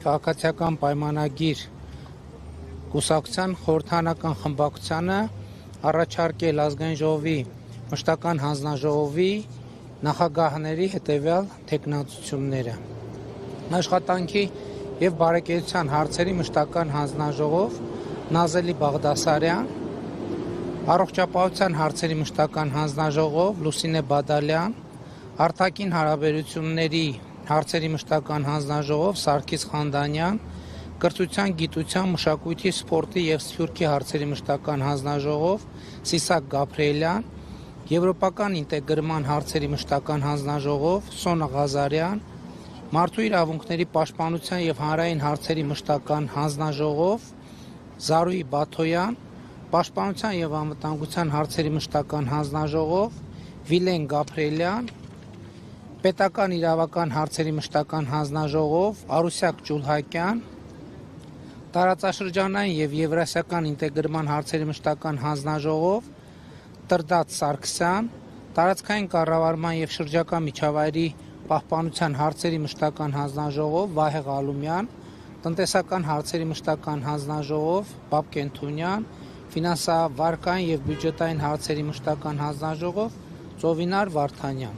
քաղաքացիական պայմանագիր կուսակցության խորհրդարանական խմբակցությանը առաջարկել ազգային ժողովի մշտական հանձնաժողովի նախագահների հետևյալ թեկնածությունները. Աշխատանքի և բարեկեցության հարցերի մշտական հանձնաժողով Նազելի Բաղդասարյան, առողջապահության հարցերի մշտական հանձնաժողով Լուսինե Բադալյան, արտաքին հարաբերությունների հարցերի մշտական հանձնաժողով Սարգիս Խանդանյան, կրթության, գիտության, մշակույթի, սպորտի և սփյուռքի հարցերի մշտական հանձնաժողով Սիսակ Գաբրիելյան, Եվրոպական ինտեգրման հարցերի մշտական հանձնաժողով Սոնա Ղազարյան, Մարդու իրավունքների պաշտպանության և հանրային հարցերի մշտական հանձնաժողով Զարուհի Բաթոյան, Պաշտպանության և անվտանգության հարցերի մշտական հանձնաժողով Վիլեն Գաբրիելյան, Պետական իրավական հարցերի մշտական հանձնաժողով Արուսյակ Ջուլհակյան, Տարածաշրջանային և եվրասիական ինտեգրման հարցերի մշտական հանձնաժողով Տրդատ Սարգսյան, Տարածքային կառավարման և շրջակա միջավայրի պահպանության հարցերի մշտական հանձնաժողով Վահե Ղալումյան, Տնտեսական հարցերի մշտական հանձնաժողով Բաբկեն Թունյան, Ֆինանսավարկային և բյուջետային հարցերի մշտական հանձնաժողով Ծովինար Վարդանյան։